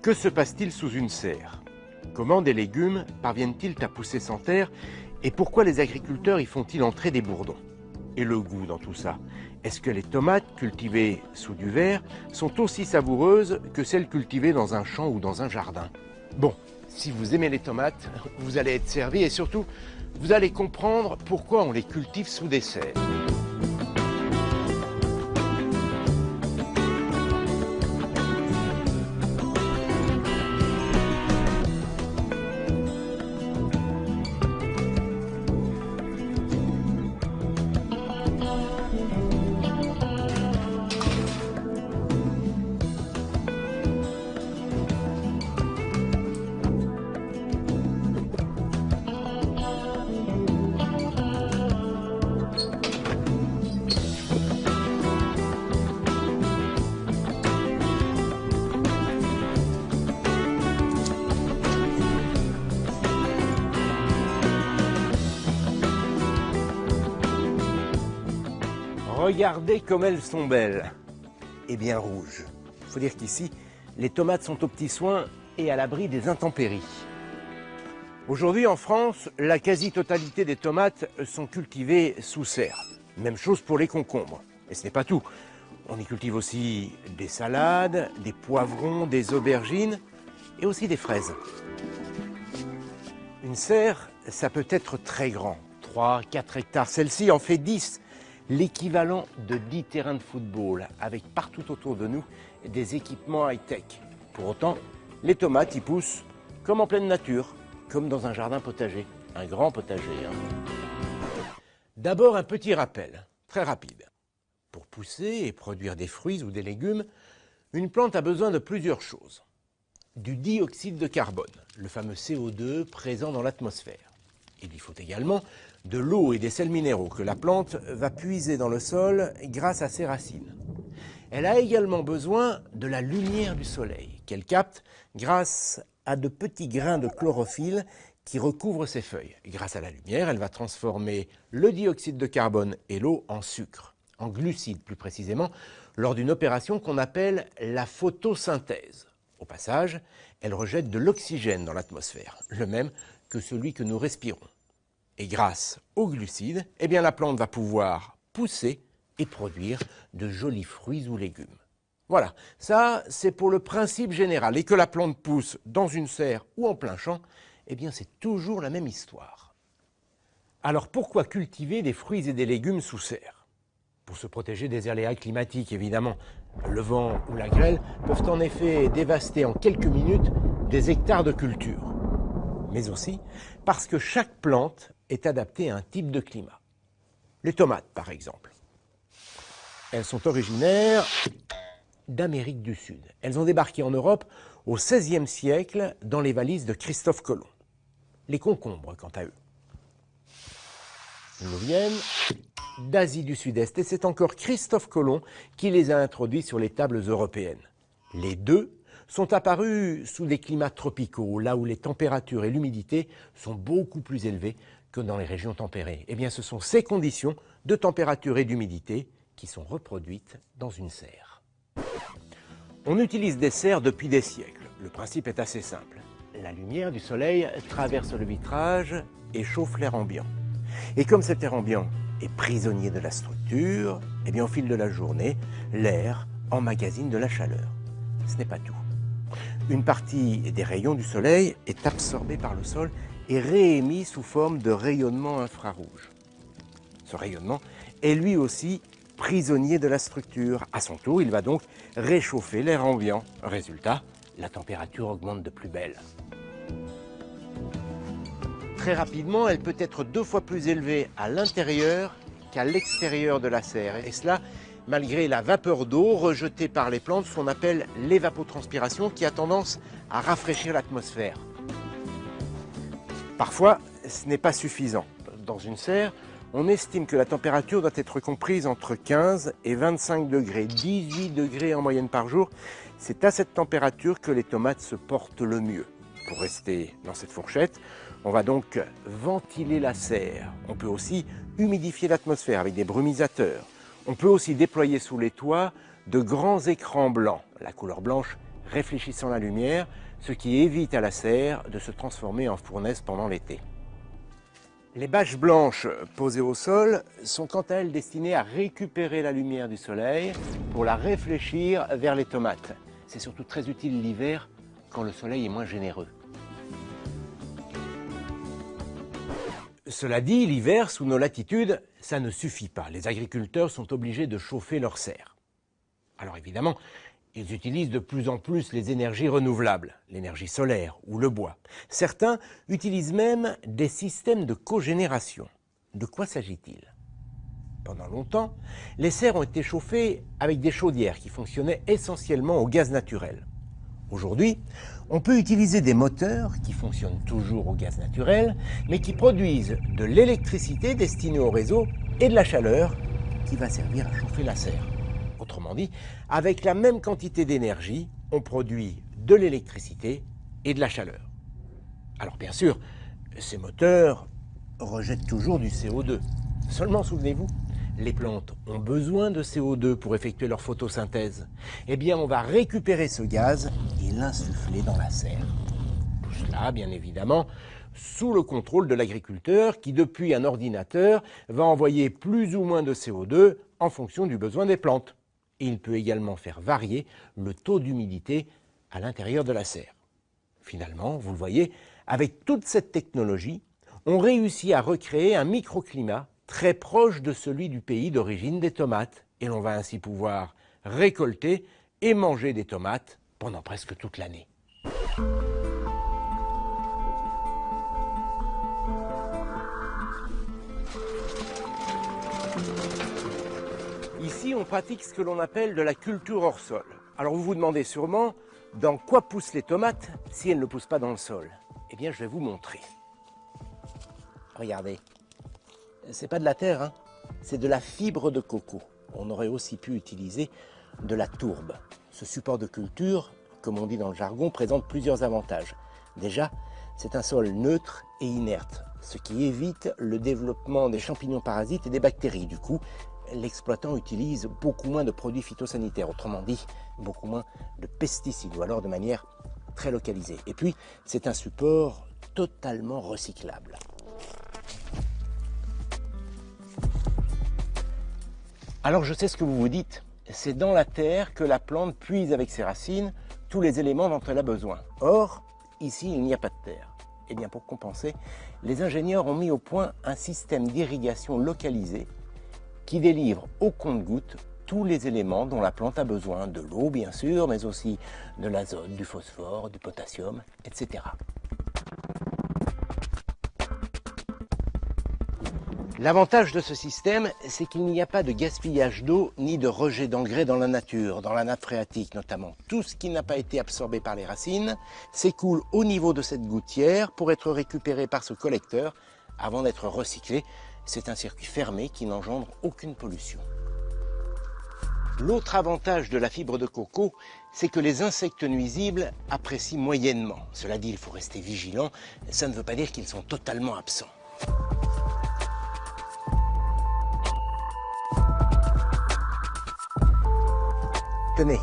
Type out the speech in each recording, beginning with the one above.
Que se passe-t-il sous une serre? Comment des légumes parviennent-ils à pousser sans terre? Et pourquoi les agriculteurs y font-ils entrer des bourdons? Et le goût dans tout ça? Est-ce que les tomates cultivées sous du verre sont aussi savoureuses que celles cultivées dans un champ ou dans un jardin? Bon, si vous aimez les tomates, vous allez être servi et surtout, vous allez comprendre pourquoi on les cultive sous des serres. Regardez comme elles sont belles et bien rouges. Il faut dire qu'ici, les tomates sont aux petits soins et à l'abri des intempéries. Aujourd'hui en France, la quasi-totalité des tomates sont cultivées sous serre. Même chose pour les concombres. Et ce n'est pas tout. On y cultive aussi des salades, des poivrons, des aubergines et aussi des fraises. Une serre, ça peut être très grand, 3-4 hectares. Celle-ci en fait 10. L'équivalent de 10 terrains de football, avec partout autour de nous des équipements high-tech. Pour autant, les tomates y poussent comme en pleine nature, comme dans un jardin potager, un grand potager. D'abord, un petit rappel, très rapide. Pour pousser et produire des fruits ou des légumes, une plante a besoin de plusieurs choses. Du dioxyde de carbone, le fameux CO2 présent dans l'atmosphère. Il lui faut également de l'eau et des sels minéraux que la plante va puiser dans le sol grâce à ses racines. Elle a également besoin de la lumière du soleil qu'elle capte grâce à de petits grains de chlorophylle qui recouvrent ses feuilles. Grâce à la lumière, elle va transformer le dioxyde de carbone et l'eau en sucre, en glucides plus précisément, lors d'une opération qu'on appelle la photosynthèse. Au passage, elle rejette de l'oxygène dans l'atmosphère, le même que celui que nous respirons. Et grâce aux glucides, eh bien, la plante va pouvoir pousser et produire de jolis fruits ou légumes. Voilà, ça c'est pour le principe général. Et que la plante pousse dans une serre ou en plein champ, eh bien c'est toujours la même histoire. Alors pourquoi cultiver des fruits et des légumes sous serre? Pour se protéger des aléas climatiques évidemment. Le vent ou la grêle peuvent en effet dévaster en quelques minutes des hectares de culture. Mais aussi parce que chaque plante est adaptée à un type de climat. Les tomates, par exemple. Elles sont originaires d'Amérique du Sud. Elles ont débarqué en Europe au XVIe siècle dans les valises de Christophe Colomb. Les concombres, quant à eux, nous viennent d'Asie du Sud-Est et c'est encore Christophe Colomb qui les a introduits sur les tables européennes. Les deux sont apparus sous des climats tropicaux, là où les températures et l'humidité sont beaucoup plus élevées que dans les régions tempérées. Eh bien, ce sont ces conditions de température et d'humidité qui sont reproduites dans une serre. On utilise des serres depuis des siècles. Le principe est assez simple. La lumière du soleil traverse le vitrage et chauffe l'air ambiant. Et comme cet air ambiant est prisonnier de la structure, eh bien, au fil de la journée, l'air emmagasine de la chaleur. Ce n'est pas tout. Une partie des rayons du soleil est absorbée par le sol et réémis sous forme de rayonnement infrarouge. Ce rayonnement est lui aussi prisonnier de la structure. À son tour, il va donc réchauffer l'air ambiant. Résultat, la température augmente de plus belle. Très rapidement, elle peut être 2 fois plus élevée à l'intérieur qu'à l'extérieur de la serre. Et cela, malgré la vapeur d'eau rejetée par les plantes, ce qu'on appelle l'évapotranspiration, qui a tendance à rafraîchir l'atmosphère. Parfois, ce n'est pas suffisant. Dans une serre, on estime que la température doit être comprise entre 15 et 25 degrés, 18 degrés en moyenne par jour. C'est à cette température que les tomates se portent le mieux. Pour rester dans cette fourchette, on va donc ventiler la serre. On peut aussi humidifier l'atmosphère avec des brumisateurs. On peut aussi déployer sous les toits de grands écrans blancs. La couleur blanche réfléchissant la lumière, ce qui évite à la serre de se transformer en fournaise pendant l'été. Les bâches blanches posées au sol sont quant à elles destinées à récupérer la lumière du soleil pour la réfléchir vers les tomates. C'est surtout très utile l'hiver quand le soleil est moins généreux. Cela dit, l'hiver, sous nos latitudes, ça ne suffit pas. Les agriculteurs sont obligés de chauffer leurs serres. Alors évidemment, ils utilisent de plus en plus les énergies renouvelables, l'énergie solaire ou le bois. Certains utilisent même des systèmes de cogénération. De quoi s'agit-il? Pendant longtemps, les serres ont été chauffées avec des chaudières qui fonctionnaient essentiellement au gaz naturel. Aujourd'hui, on peut utiliser des moteurs qui fonctionnent toujours au gaz naturel, mais qui produisent de l'électricité destinée au réseau et de la chaleur qui va servir à chauffer la serre. Autrement dit, avec la même quantité d'énergie, on produit de l'électricité et de la chaleur. Alors bien sûr, ces moteurs rejettent toujours du CO2. Seulement souvenez-vous, les plantes ont besoin de CO2 pour effectuer leur photosynthèse. Eh bien, on va récupérer ce gaz et l'insuffler dans la serre. Tout cela, bien évidemment, sous le contrôle de l'agriculteur qui, depuis un ordinateur, va envoyer plus ou moins de CO2 en fonction du besoin des plantes. Et il peut également faire varier le taux d'humidité à l'intérieur de la serre. Finalement, vous le voyez, avec toute cette technologie, on réussit à recréer un microclimat très proche de celui du pays d'origine des tomates. Et l'on va ainsi pouvoir récolter et manger des tomates pendant presque toute l'année. Ici, on pratique ce que l'on appelle de la culture hors sol. Alors vous vous demandez sûrement, dans quoi poussent les tomates si elles ne poussent pas dans le sol? Eh bien, je vais vous montrer. Regardez, c'est pas de la terre, hein, c'est de la fibre de coco. On aurait aussi pu utiliser de la tourbe. Ce support de culture, comme on dit dans le jargon, présente plusieurs avantages. Déjà, c'est un sol neutre et inerte, ce qui évite le développement des champignons parasites et des bactéries. Du coup, l'exploitant utilise beaucoup moins de produits phytosanitaires, autrement dit, beaucoup moins de pesticides, ou alors de manière très localisée. Et puis, c'est un support totalement recyclable. Alors je sais ce que vous vous dites, c'est dans la terre que la plante puise avec ses racines tous les éléments dont elle a besoin. Or, ici, il n'y a pas de terre. Eh bien, pour compenser, les ingénieurs ont mis au point un système d'irrigation localisé qui délivre au compte-gouttes tous les éléments dont la plante a besoin, de l'eau bien sûr, mais aussi de l'azote, du phosphore, du potassium, etc. L'avantage de ce système, c'est qu'il n'y a pas de gaspillage d'eau ni de rejet d'engrais dans la nature, dans la nappe phréatique notamment. Tout ce qui n'a pas été absorbé par les racines s'écoule au niveau de cette gouttière pour être récupéré par ce collecteur avant d'être recyclé. C'est un circuit fermé qui n'engendre aucune pollution. L'autre avantage de la fibre de coco, c'est que les insectes nuisibles apprécient moyennement. Cela dit, il faut rester vigilant, ça ne veut pas dire qu'ils sont totalement absents. Tenez,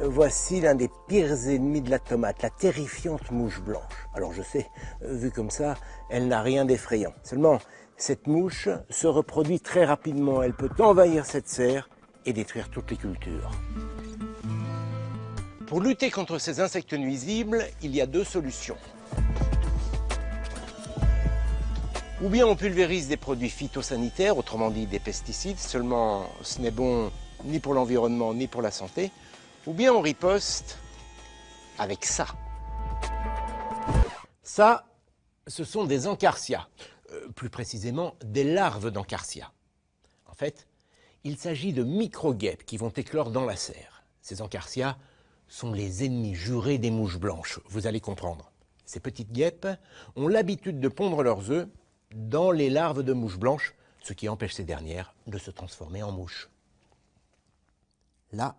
voici l'un des pires ennemis de la tomate, la terrifiante mouche blanche. Alors je sais, vu comme ça, elle n'a rien d'effrayant. Seulement, cette mouche se reproduit très rapidement. Elle peut envahir cette serre et détruire toutes les cultures. Pour lutter contre ces insectes nuisibles, il y a deux solutions. Ou bien on pulvérise des produits phytosanitaires, autrement dit des pesticides, seulement ce n'est bon ni pour l'environnement ni pour la santé, ou bien on riposte avec ça. Ça, ce sont des encarsia, plus précisément des larves d'encarsia. En fait, il s'agit de micro-guêpes qui vont éclore dans la serre. Ces encarsia sont les ennemis jurés des mouches blanches, vous allez comprendre. Ces petites guêpes ont l'habitude de pondre leurs œufs dans les larves de mouches blanches, ce qui empêche ces dernières de se transformer en mouches. Là,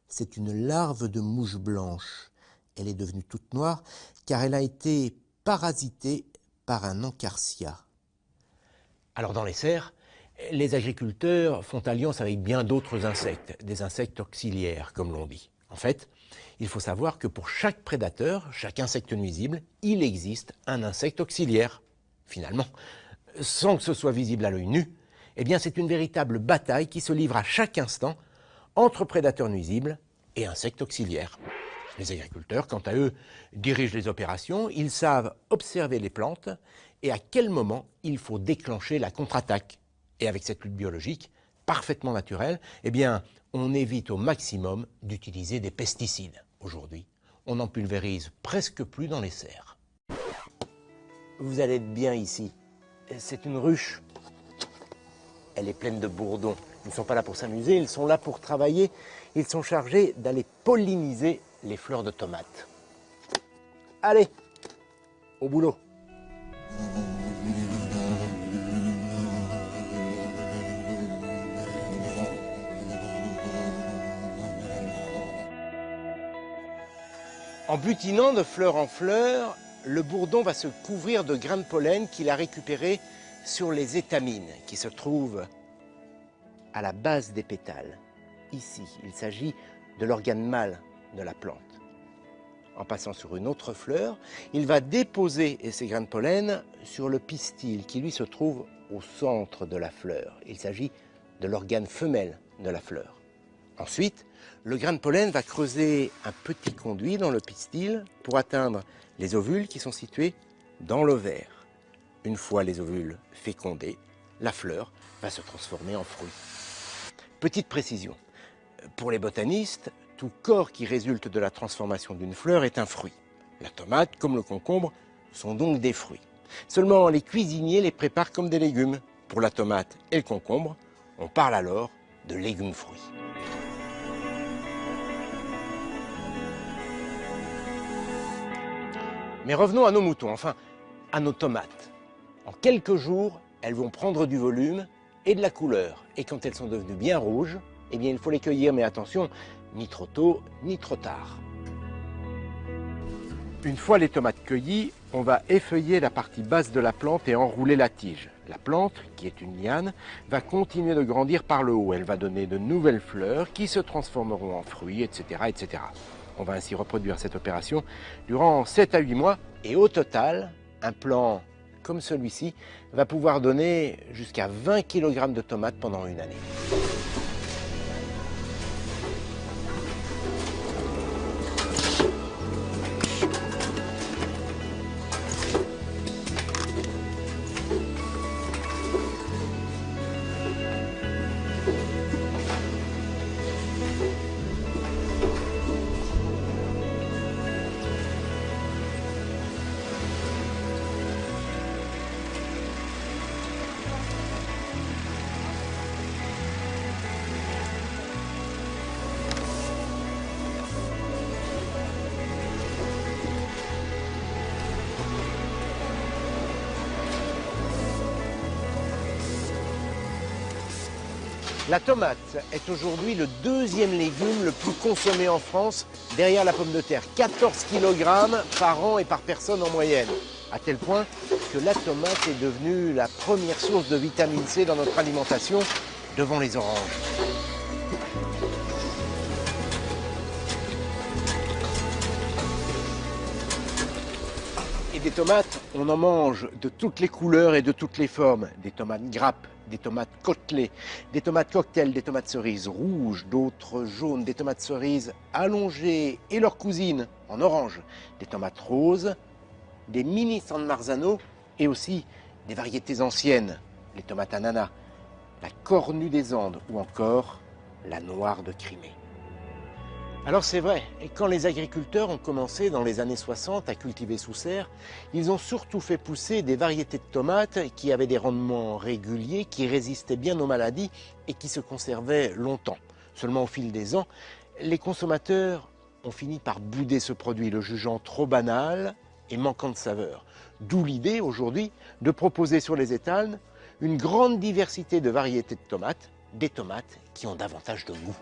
c'est une larve de mouche blanche. Elle est devenue toute noire car elle a été parasitée par un encarsia. Alors dans les serres, les agriculteurs font alliance avec bien d'autres insectes, des insectes auxiliaires comme l'on dit. En fait, Il faut savoir que pour chaque prédateur, chaque insecte nuisible, il existe un insecte auxiliaire. Finalement, sans que ce soit visible à l'œil nu, eh bien c'est une véritable bataille qui se livre à chaque instant entre prédateurs nuisibles et insectes auxiliaires. Les agriculteurs, quant à eux, dirigent les opérations, ils savent observer les plantes et à quel moment il faut déclencher la contre-attaque. Et avec cette lutte biologique, parfaitement naturelle, eh bien, on évite au maximum d'utiliser des pesticides. Aujourd'hui, on n'en pulvérise presque plus dans les serres. Vous allez être bien ici. C'est une ruche. Elle est pleine de bourdons. Ils ne sont pas là pour s'amuser, ils sont là pour travailler. Ils sont chargés d'aller polliniser les fleurs de tomates. Allez, au boulot. En butinant de fleur en fleur, le bourdon va se couvrir de grains de pollen qu'il a récupérés sur les étamines qui se trouvent à la base des pétales. Ici, il s'agit de l'organe mâle de la plante. En passant sur une autre fleur, il va déposer ces grains de pollen sur le pistil qui lui se trouve au centre de la fleur. Il s'agit de l'organe femelle de la fleur. Ensuite, le grain de pollen va creuser un petit conduit dans le pistil pour atteindre les ovules qui sont situés dans l'ovaire. Une fois les ovules fécondés, la fleur va se transformer en fruit. Petite précision, pour les botanistes, tout corps qui résulte de la transformation d'une fleur est un fruit. La tomate, comme le concombre, sont donc des fruits. Seulement, les cuisiniers les préparent comme des légumes. Pour la tomate et le concombre, on parle alors de légumes-fruits. Mais revenons à nos moutons, enfin, à nos tomates. En quelques jours, elles vont prendre du volume et de la couleur. Et quand elles sont devenues bien rouges, eh bien, il faut les cueillir, mais attention, ni trop tôt, ni trop tard. Une fois les tomates cueillies, on va effeuiller la partie basse de la plante et enrouler la tige. La plante, qui est une liane, va continuer de grandir par le haut. Elle va donner de nouvelles fleurs qui se transformeront en fruits, etc., etc. On va ainsi reproduire cette opération durant 7 à 8 mois. Et au total, un plant comme celui-ci va pouvoir donner jusqu'à 20 kg de tomates pendant une année. La tomate est aujourd'hui le deuxième légume le plus consommé en France, derrière la pomme de terre. 14 kg par an et par personne en moyenne. À tel point que la tomate est devenue la première source de vitamine C dans notre alimentation, devant les oranges. Et des tomates, on en mange de toutes les couleurs et de toutes les formes. Des tomates grappes, des tomates côtelées, des tomates cocktail, des tomates cerises rouges, d'autres jaunes, des tomates cerises allongées et leurs cousines en orange, des tomates roses, des mini San Marzano et aussi des variétés anciennes, les tomates ananas, la cornue des Andes ou encore la noire de Crimée. Alors c'est vrai, et quand les agriculteurs ont commencé dans les années 60 à cultiver sous serre, ils ont surtout fait pousser des variétés de tomates qui avaient des rendements réguliers, qui résistaient bien aux maladies et qui se conservaient longtemps. Seulement au fil des ans, les consommateurs ont fini par bouder ce produit, le jugeant trop banal et manquant de saveur. D'où l'idée aujourd'hui de proposer sur les étals une grande diversité de variétés de tomates, des tomates qui ont davantage de goût.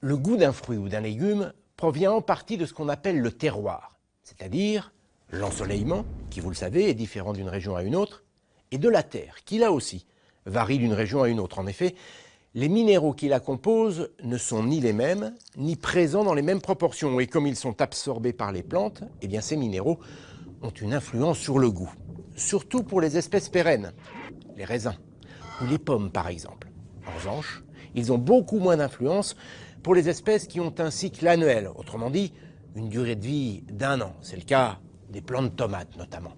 Le goût d'un fruit ou d'un légume provient en partie de ce qu'on appelle le terroir, c'est-à-dire l'ensoleillement, qui vous le savez est différent d'une région à une autre, et de la terre, qui là aussi varie d'une région à une autre. En effet, Les minéraux qui la composent ne sont ni les mêmes, ni présents dans les mêmes proportions. Et comme ils sont absorbés par les plantes, eh bien ces minéraux ont une influence sur le goût. Surtout pour les espèces pérennes, les raisins ou les pommes par exemple. En revanche, ils ont beaucoup moins d'influence pour les espèces qui ont un cycle annuel, autrement dit, une durée de vie d'1 an. C'est le cas des plants de tomates notamment.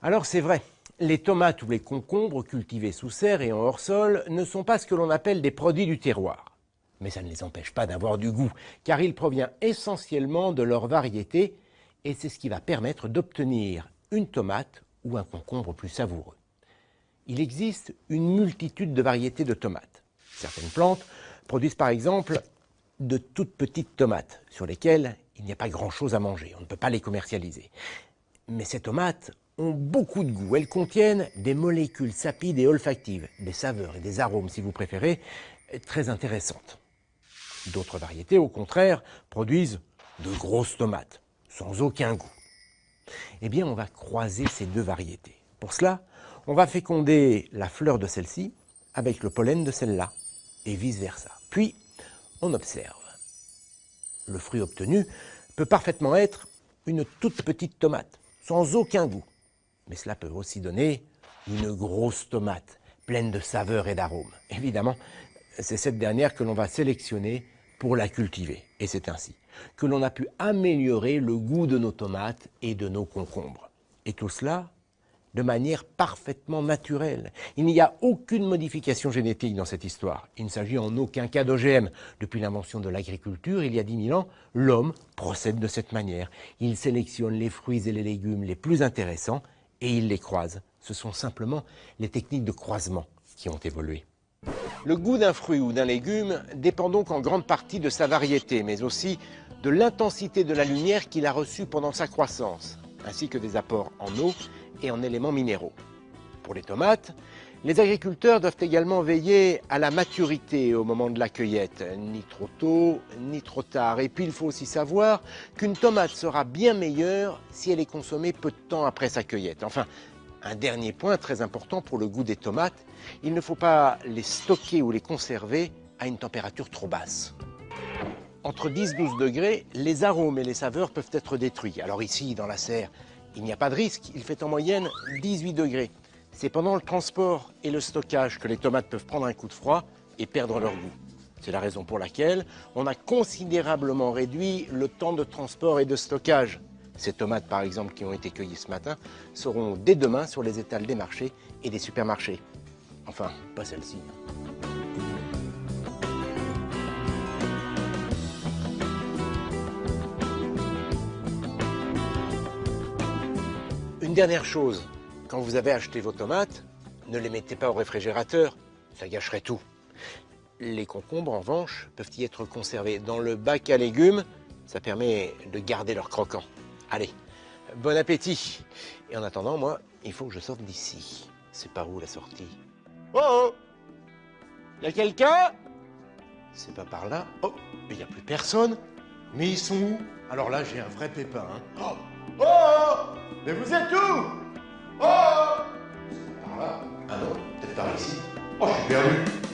Alors c'est vrai, les tomates ou les concombres cultivés sous serre et en hors-sol ne sont pas ce que l'on appelle des produits du terroir. Mais ça ne les empêche pas d'avoir du goût, car il provient essentiellement de leur variété et c'est ce qui va permettre d'obtenir une tomate ou un concombre plus savoureux. Il existe une multitude de variétés de tomates. Certaines plantes produisent par exemple de toutes petites tomates sur lesquelles il n'y a pas grand-chose à manger, on ne peut pas les commercialiser. Mais ces tomates ont beaucoup de goût. Elles contiennent des molécules sapides et olfactives, des saveurs et des arômes, si vous préférez, très intéressantes. D'autres variétés, au contraire, produisent de grosses tomates, sans aucun goût. Eh bien, on va croiser ces deux variétés. Pour cela, on va féconder la fleur de celle-ci avec le pollen de celle-là, et vice-versa. Puis, on observe. Le fruit obtenu peut parfaitement être une toute petite tomate, sans aucun goût. Mais cela peut aussi donner une grosse tomate, pleine de saveurs et d'arômes. Évidemment, c'est cette dernière que l'on va sélectionner pour la cultiver. Et c'est ainsi que l'on a pu améliorer le goût de nos tomates et de nos concombres. Et tout cela de manière parfaitement naturelle. Il n'y a aucune modification génétique dans cette histoire. Il ne s'agit en aucun cas d'OGM. Depuis l'invention de l'agriculture, il y a 10 000 ans, l'homme procède de cette manière. Il sélectionne les fruits et les légumes les plus intéressants et il les croise. Ce sont simplement les techniques de croisement qui ont évolué. Le goût d'un fruit ou d'un légume dépend donc en grande partie de sa variété, mais aussi de l'intensité de la lumière qu'il a reçue pendant sa croissance, ainsi que des apports en eau et en éléments minéraux. Pour les tomates, les agriculteurs doivent également veiller à la maturité au moment de la cueillette, ni trop tôt, ni trop tard. Et puis il faut aussi savoir qu'une tomate sera bien meilleure si elle est consommée peu de temps après sa cueillette. Enfin, un dernier point très important pour le goût des tomates, il ne faut pas les stocker ou les conserver à une température trop basse. Entre 10-12 degrés, les arômes et les saveurs peuvent être détruits. Alors ici, dans la serre, il n'y a pas de risque, il fait en moyenne 18 degrés. C'est pendant le transport et le stockage que les tomates peuvent prendre un coup de froid et perdre leur goût. C'est la raison pour laquelle on a considérablement réduit le temps de transport et de stockage. Ces tomates, par exemple, qui ont été cueillies ce matin, seront dès demain sur les étals des marchés et des supermarchés. Enfin, pas celle-ci. Une dernière chose, quand vous avez acheté vos tomates, ne les mettez pas au réfrigérateur, ça gâcherait tout. Les concombres, en revanche, peuvent y être conservés dans le bac à légumes, ça permet de garder leur croquant. Allez, bon appétit. Et en attendant, moi, il faut que je sorte d'ici. C'est par où la sortie? Oh oh! Y a quelqu'un? C'est pas par là. Oh, il n'y a plus personne. Mais ils sont où? Alors là, j'ai un vrai pépin. Hein. Oh! Oh oh! Mais vous êtes où? Oh! C'est pas par là. Ah non, peut-être par ici. Oh, je suis perdu.